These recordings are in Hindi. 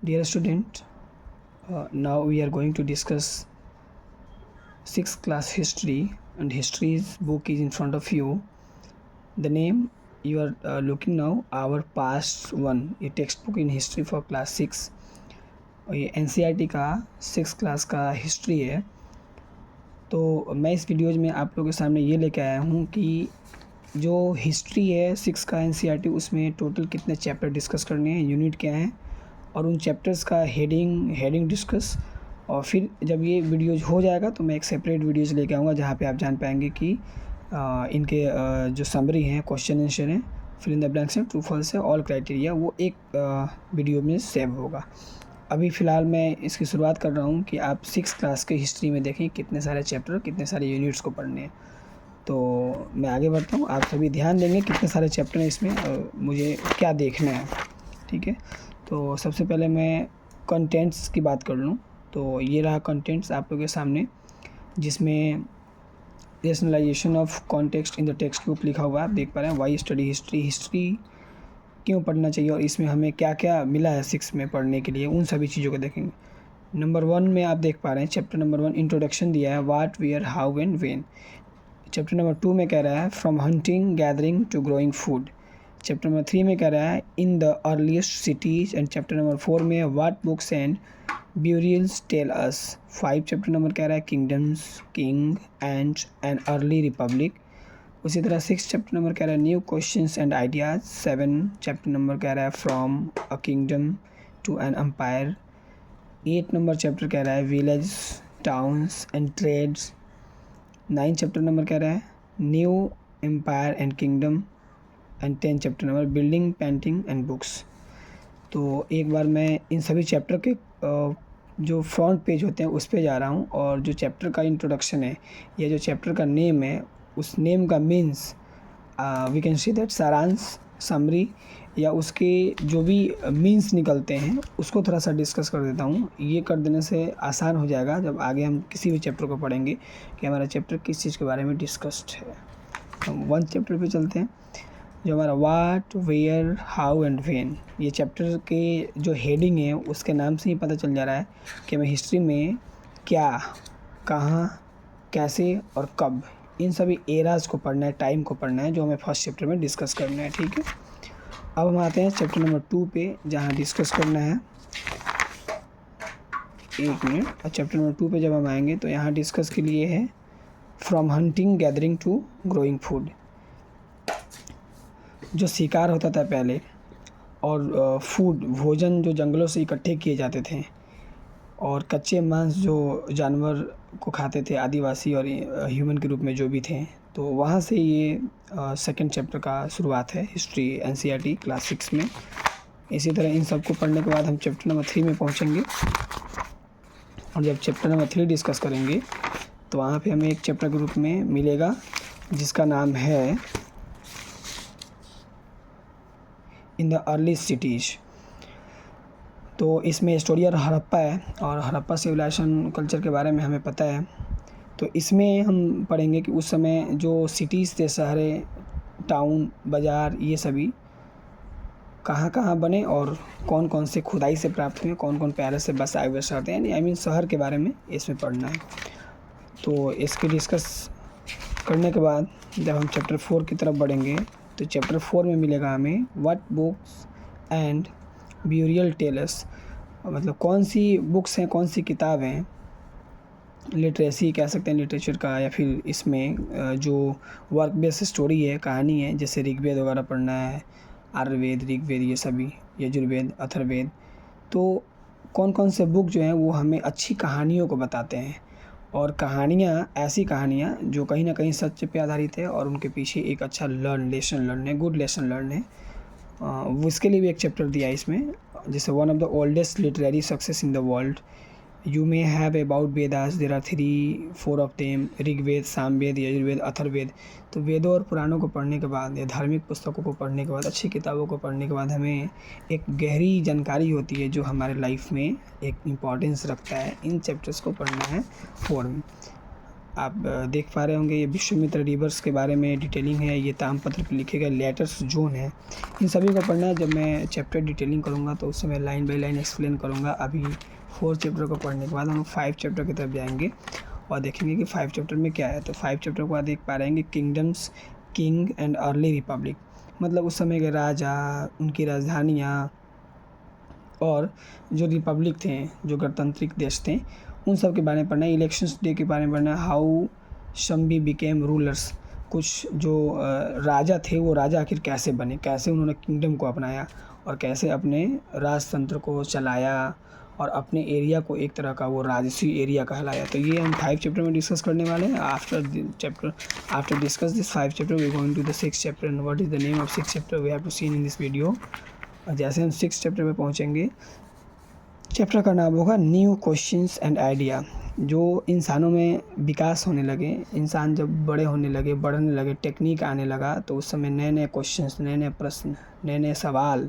Dear student, now we are going to discuss 6th class history, and history's book is in front of you. The name you are looking now, Our Past One, ये text book in history for class 6 और ये NCERT का 6th क्लास का हिस्ट्री है। तो मैं इस वीडियोज़ में आप लोगों के सामने ये लेके आया हूँ कि जो हिस्ट्री है 6 का NCERT, उसमें टोटल कितने चैप्टर डिस्कस करने हैं, यूनिट क्या हैं, और उन चैप्टर्स का हेडिंग डिस्कस। और फिर जब ये वीडियोज़ हो जाएगा तो मैं एक सेपरेट वीडियोज़ लेके आऊँगा जहाँ पे आप जान पाएंगे कि इनके जो समरी हैं, क्वेश्चन आंसर हैं, फिल इन द ब्लैंक्स हैं, ट्रू फॉल्स है, ऑल क्राइटेरिया, वो एक वीडियो में सेव होगा। अभी फ़िलहाल मैं इसकी शुरुआत कर रहा हूँ कि आप 6th क्लास के हिस्ट्री में देखें कितने सारे चैप्टर, कितने सारे यूनिट्स को पढ़ने हैं। तो मैं आगे बढ़ता हूँ, आप सभी ध्यान देंगे कितने सारे चैप्टर हैं इसमें और मुझे क्या देखना है, ठीक है। तो सबसे पहले मैं कंटेंट्स की बात कर लूँ तो ये रहा कंटेंट्स आप लोगों के सामने, जिसमें rationalisation of context in the textbook लिखा हुआ है, आप देख पा रहे हैं। वाई स्टडी हिस्ट्री, हिस्ट्री क्यों पढ़ना चाहिए और इसमें हमें क्या क्या मिला है 6 में पढ़ने के लिए, उन सभी चीज़ों को देखेंगे। नंबर 1 में आप देख पा रहे हैं, चैप्टर नंबर 1 इंट्रोडक्शन दिया है, what, where, how and when. Chapter number 2 में कह रहा है from hunting gathering to growing food. Chapter number 3 में कह रहा है in the earliest cities. And chapter number 4 में what books and burials tell us. 5 chapter number कह रहा है kingdoms, king and an early republic. उसी तरह 6 चैप्टर नंबर कह रहा है new questions and ideas. 7 chapter number कह रहा है from a kingdom to an empire. 8 number chapter कह रहा है village, towns and trades. 9 chapter number कह रहा है new empire and kingdom. And 10 chapter number building, painting and books. तो एक बार मैं इन सभी चैप्टर के जो फ्रंट पेज होते हैं उस पे जा रहा हूँ, और जो चैप्टर का इंट्रोडक्शन है या जो चैप्टर का नेम है, उस नेम का means we can see that सारांश, समरी, या उसके जो भी मीन्स निकलते हैं उसको थोड़ा सा डिस्कस कर देता हूँ। ये कर देने से आसान हो जाएगा जब आगे हम किसी भी चैप्टर को पढ़ेंगे कि हमारा चैप्टर किस चीज़ के बारे में डिस्कस्ड है। हम 1 चैप्टर पे चलते हैं, जो हमारा वाट, वेयर, हाउ एंड वेन। ये चैप्टर के जो हेडिंग है उसके नाम से ही पता चल जा रहा है कि हमें हिस्ट्री में क्या, कहाँ, कैसे और कब, इन सभी एराज को पढ़ना है, टाइम को पढ़ना है, जो हमें फर्स्ट चैप्टर में डिस्कस करना है, ठीक है। अब हम आते हैं चैप्टर नंबर 2 पे, जहाँ डिस्कस करना है, एक मिनट। चैप्टर नंबर 2 पे जब हम आएंगे तो यहाँ डिस्कस के लिए है from hunting gathering to growing food. जो शिकार होता था पहले और फूड, भोजन जो जंगलों से इकट्ठे किए जाते थे, और कच्चे मांस जो जानवर को खाते थे आदिवासी और ह्यूमन के रूप में जो भी थे, तो वहाँ से ये 2nd चैप्टर का शुरुआत है हिस्ट्री NCERT क्लास 6 में। इसी तरह इन सब को पढ़ने के बाद हम चैप्टर नंबर 3 में पहुँचेंगे, और जब चैप्टर नंबर 3 डिस्कस करेंगे तो वहाँ पे हमें एक चैप्टर के रूप में मिलेगा जिसका नाम है इन द अर्ली सिटीज़। तो इसमें स्टोरी हड़प्पा है, और हड़प्पा सिविलाइजेशन कल्चर के बारे में हमें पता है। तो इसमें हम पढ़ेंगे कि उस समय जो सिटीज़ थे, शहरें, टाउन, बाज़ार, ये सभी कहाँ कहाँ बने और कौन कौन से खुदाई से प्राप्त हुए, कौन कौन प्यारे से बसाए हुए शहर थे, यानी आई मीन शहर के बारे में इसमें पढ़ना है। तो इसकी डिस्कस करने के बाद जब हम चैप्टर 4 की तरफ बढ़ेंगे तो चैप्टर 4 में मिलेगा हमें what books and burial tell us. मतलब कौन सी बुक्स हैं, कौन सी किताबें हैं, लिटरेसी कह सकते हैं लिटरेचर का, या फिर इसमें जो वर्क बेस्ड स्टोरी है, कहानी है, जैसे ऋग्वेद वगैरह पढ़ना है, आयुर्वेद, ऋग्वेद, ये सभी, यजुर्वेद, अथर्ववेद। तो कौन कौन से बुक जो हैं वो हमें अच्छी कहानियों को बताते हैं, और कहानियाँ, ऐसी कहानियाँ जो कहीं ना कहीं सत्य पे आधारित है और उनके पीछे एक अच्छा लेसन लर्न है, गुड लेसन लर्न है। वो इसके लिए भी एक चैप्टर दिया है इसमें, जैसे one of the oldest literary success in the world you may have about Vedas, there are 3-4 of them, Rigveda, Samaveda, Yajurveda, Atharvaveda. तो वेदों और पुराणों को पढ़ने के बाद या धार्मिक पुस्तकों को पढ़ने के बाद, अच्छी किताबों को पढ़ने के बाद हमें एक गहरी जानकारी होती है जो हमारे लाइफ में एक इम्पॉर्टेंस रखता है। इन चैप्टर्स को पढ़ना है 4 में। आप देख पा रहे होंगे ये विश्वामित्र रिवर्स के बारे में डिटेलिंग है, ये ताम्रपत्र पे लिखे गए लेटर्स जोन है, इन सभी को पढ़ना है। जब मैं चैप्टर डिटेलिंग करूँगा तो उससे मैं लाइन बाय लाइन एक्सप्लेन करूँगा। अभी 4 चैप्टर को पढ़ने के बाद हम 5 चैप्टर की तरफ जाएंगे और देखेंगे कि 5 चैप्टर में क्या है। तो 5 चैप्टर को बाद देख पा रहे हैं कि kingdoms, king and early Republic, मतलब उस समय के राजा, उनकी राजधानियाँ और जो रिपब्लिक थे, जो गणतांत्रिक देश थे, उन सब के बारे में पढ़ना है। इलेक्शंस डे के बारे में पढ़ना है। हाउ शम्बी बिकेम रूलर्स, कुछ जो राजा थे वो राजा आखिर कैसे बने, कैसे उन्होंने किंगडम को अपनाया और कैसे अपने राजतंत्र को चलाया और अपने एरिया को एक तरह का वो राजसी एरिया कहलाया। तो ये हम 5 चैप्टर में डिस्कस करने वाले हैं। After discuss this 5 chapter we going to the 6th chapter and what is the name of 6th chapter we have to see in this video. और जैसे हम 6th चैप्टर में पहुँचेंगे, चैप्टर का नाम होगा न्यू क्वेश्चंस एंड आइडिया। जो इंसानों में विकास होने लगे, इंसान जब बड़े होने लगे, बढ़ने लगे, टेक्निक आने लगा, तो उस समय नए नए क्वेश्चंस, नए नए प्रश्न, नए नए सवाल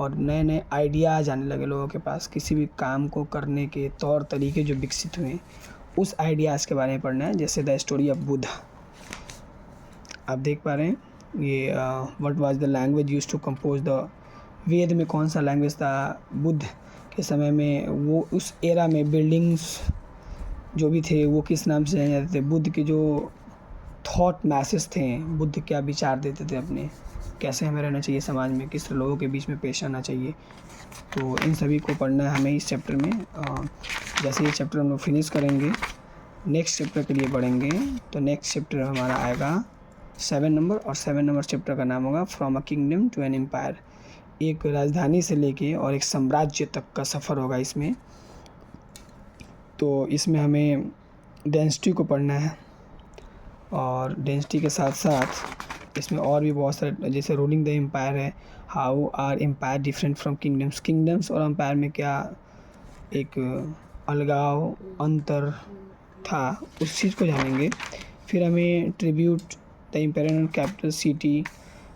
और नए नए आइडियाज़ आने लगे लोगों के पास। किसी भी काम को करने के तौर तरीके जो विकसित हुए, उस आइडियाज़ के बारे में पढ़ना है। जैसे द स्टोरी ऑफ बुद्ध, आप देख पा रहे हैं ये what was the language used to compose the Veda में कौन सा लैंग्वेज था बुद्ध के समय में, वो उस एरा में बिल्डिंग्स जो भी थे वो किस नाम से जाने जाते थे, बुद्ध के जो थॉट मैसेज थे, बुद्ध क्या विचार देते थे अपने, कैसे हमें रहना चाहिए समाज में, किस लोगों के बीच में पेश आना चाहिए। तो इन सभी को पढ़ना है हमें इस चैप्टर में। जैसे ये चैप्टर हम लोग फिनिश करेंगे, नेक्स्ट चैप्टर के लिए पढ़ेंगे। तो नेक्स्ट चैप्टर हमारा आएगा 7 नंबर, और 7 नंबर चैप्टर का नाम होगा from a kingdom to an empire. एक राजधानी से लेके और एक साम्राज्य तक का सफ़र होगा इसमें। तो इसमें हमें डेंसिटी को पढ़ना है और डेंसिटी के साथ साथ इसमें और भी बहुत सारे, जैसे रूलिंग द एम्पायर है, how are empire different from kingdoms, kingdoms और एम्पायर में क्या एक अलगाव, अंतर था, उस चीज़ को जानेंगे। फिर हमें tribute the imperial capital city,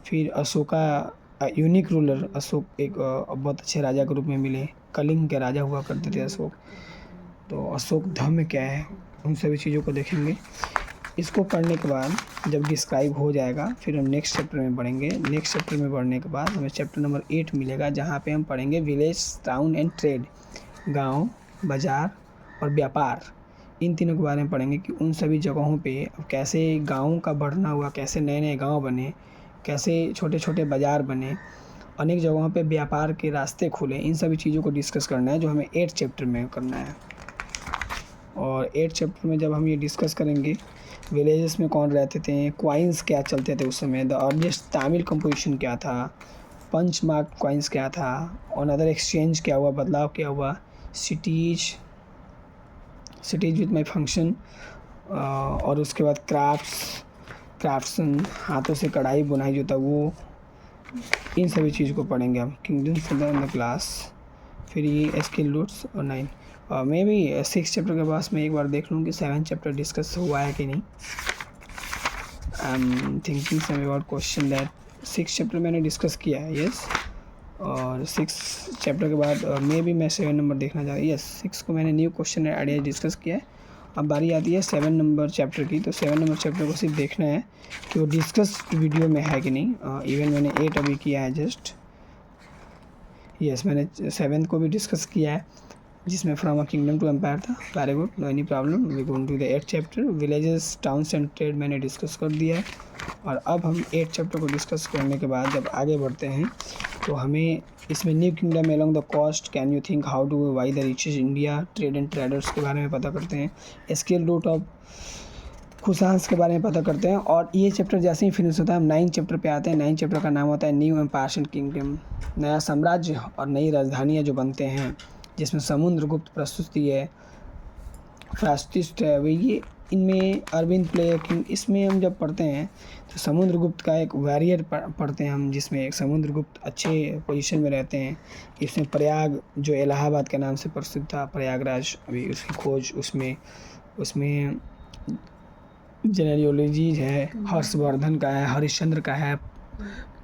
फिर अशोका यूनिक रूलर, अशोक एक बहुत अच्छे राजा के रूप में मिले, कलिंग के राजा हुआ करते थे अशोक। तो अशोक धर्म क्या है, उन सभी चीज़ों को देखेंगे। इसको पढ़ने के बाद जब डिस्क्राइब हो जाएगा, फिर हम नेक्स्ट चैप्टर में पढ़ेंगे। नेक्स्ट चैप्टर में पढ़ने के बाद हमें चैप्टर नंबर 8 मिलेगा, जहाँ पे हम पढ़ेंगे विलेज, टाउन एंड ट्रेड, गांव, बाज़ार और व्यापार। इन तीनों के बारे में पढ़ेंगे कि उन सभी जगहों पे कैसे गाँवों का बढ़ना हुआ, कैसे नए नए गाँव बने, कैसे छोटे छोटे बाज़ार बने, अनेक जगहों पे व्यापार के रास्ते खुले। इन सभी चीज़ों को डिस्कस करना है, जो हमें 8th चैप्टर में करना है। और 8th चैप्टर में जब हम ये डिस्कस करेंगे, विलेजेस में कौन रहते थे, क्वाइंस क्या चलते थे उस समय, द अर्लीस्ट तमिल कंपोजिशन क्या था, पंच मार्क क्वाइंस क्या था, और अदर एक्सचेंज क्या हुआ, बदलाव क्या हुआ, सिटीज़ विथ माई फंक्शन, और उसके बाद क्राफ्ट्सन, हाथों से कढ़ाई बुनाई जो था वो, इन सभी चीज़ को पढ़ेंगे हम किंगडम्स इन द क्लास। फिर ये स्किल रूट्स और 9 मे भी 6 चैप्टर के पास मैं एक बार देख लूँ कि 7 चैप्टर डिस्कस हुआ है कि नहीं। I am thinking some about question that 6 chapter मैंने डिस्कस किया है, यस। और 6 चैप्टर के बाद मे भी मैं 7 नंबर देखना चाहता हूँ, यस। 6 को मैंने new question and idea discuss किया है। अब बारी आती है 7 नंबर चैप्टर की। तो 7 नंबर चैप्टर को सिर्फ देखना है कि वो डिस्कस वीडियो में है कि नहीं। इवन मैंने 8 अभी किया है जस्ट, यस। मैंने 7th को भी डिस्कस किया है, जिसमें from a kingdom to empire था। Very good, no any problem. We going to the 8th chapter, villages, towns and trade मैंने डिस्कस कर दिया है। और अब हम 8th चैप्टर को डिस्कस करने के बाद जब आगे बढ़ते हैं, तो हमें इसमें new kingdom along the coast, can you think, how to why the riches India, trade and traders के बारे में पता करते हैं, स्किल रूट ऑफ खुशांस के बारे में पता करते हैं। और ये चैप्टर जैसे ही फिनिश होता है, हम 9th चैप्टर पे आते हैं। 9th चैप्टर का नाम होता है न्यू एम्पायर्स एंड किंगडम, नया साम्राज्य और नई राजधानियाँ जो बनते हैं, जिसमें समुद्रगुप्त प्रस्तुति है, फास्टिस्ट है, ये इनमें अरविंद प्लेयर किंग, इसमें हम जब पढ़ते हैं तो समुद्रगुप्त का एक वॉरियर पढ़ते हैं हम, जिसमें एक समुद्रगुप्त अच्छे पोजीशन में रहते हैं। इसमें प्रयाग जो इलाहाबाद के नाम से प्रसिद्ध था, प्रयागराज, अभी उसकी खोज उसमें जेनेरियोलॉजी है, हर्षवर्धन का है, हरिश्चंद्र का है,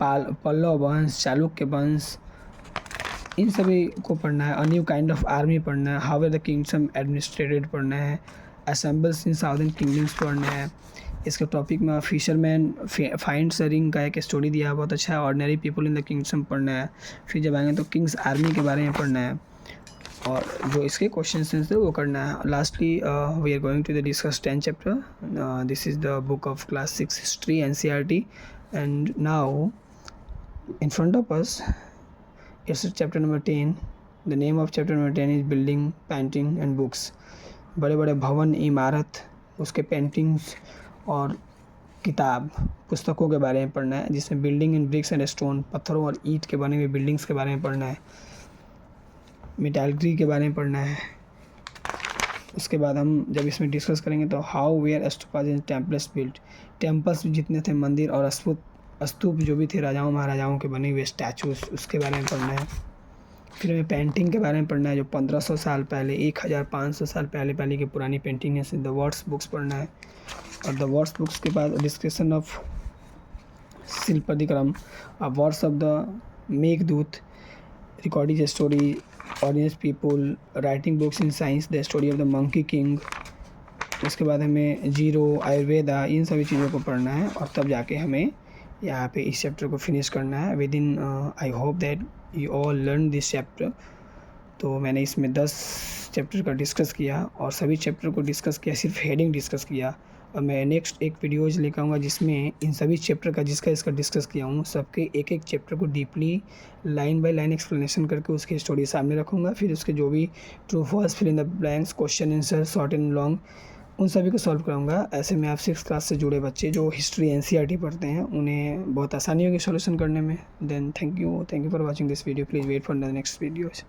पल्लव वंश, चालुक्य वंश, इन सभी को पढ़ना है। A new kind of army पढ़ना है, हाउ द किंगडम एडमिनिस्ट्रेटेड पढ़ना है, असेंबल्स इन साउदर्न किंगडम्स पढ़ना है। इसके टॉपिक में फिशरमैन फाइंड सरिंग का एक स्टोरी दिया है, बहुत अच्छा है। Ordinary people in the kingdom पढ़ना है। फिर जब आएंगे तो किंग्स आर्मी के बारे में पढ़ना है और जो इसके क्वेश्चन थे वो करना है। Lastly we are going to the discuss 10 chapter. This is the book of class 6 history NCERT and now in front of us it's chapter number 10. The name of chapter number 10 is building, painting and books. बड़े बड़े भवन, इमारत, उसके पेंटिंग्स और किताब पुस्तकों के बारे में पढ़ना है, जिसमें building in bricks and stone, पत्थरों और ईंट के बने हुए बिल्डिंग्स के बारे में पढ़ना है। मेटालर्जी के बारे में पढ़ना है। उसके बाद हम जब इसमें डिस्कस करेंगे तो how were stupas and temples built, temples जितने थे मंदिर और स्तूप जो भी थे राजाओं महाराजाओं के बने हुए स्टैचूज, उसके बारे में पढ़ना है। फिर हमें पेंटिंग के बारे में पढ़ना है, जो 1500 साल पहले 1500 साल पहले की पुरानी पेंटिंग है। द वर्ड्स बुक्स पढ़ना है और द वर्ड्स बुक्स के बाद description of Silappadikaram, words of the Meghaduta, recording story, audience people, writing books in science, the story of the monkey king. उसके बाद हमें जीरो, आयुर्वेदा, इन सभी चीज़ों को पढ़ना है और तब जाके हमें यहाँ पे इस चैप्टर को फिनिश करना है with in. I hope that you all learn this chapter. तो मैंने इसमें 10 चैप्टर का डिस्कस किया और सभी चैप्टर को डिस्कस किया, सिर्फ हेडिंग डिस्कस किया। और मैं नेक्स्ट एक वीडियोज़ लेकर आऊँगा जिसमें इन सभी चैप्टर का इसका डिस्कस किया हूँ, सबके एक एक चैप्टर को deeply line by line explanation करके उसकी स्टोरी सामने रखूँगा। फिर उसके जो भी true false, fill in the blanks, question answer, short and long, उन सभी को सॉल्व कराऊंगा। ऐसे में आप 6th क्लास से जुड़े बच्चे जो हिस्ट्री NCERT पढ़ते हैं उन्हें बहुत आसानी होगी सॉल्यूशन करने में। Then thank you for watching this video. Please wait for the next videos.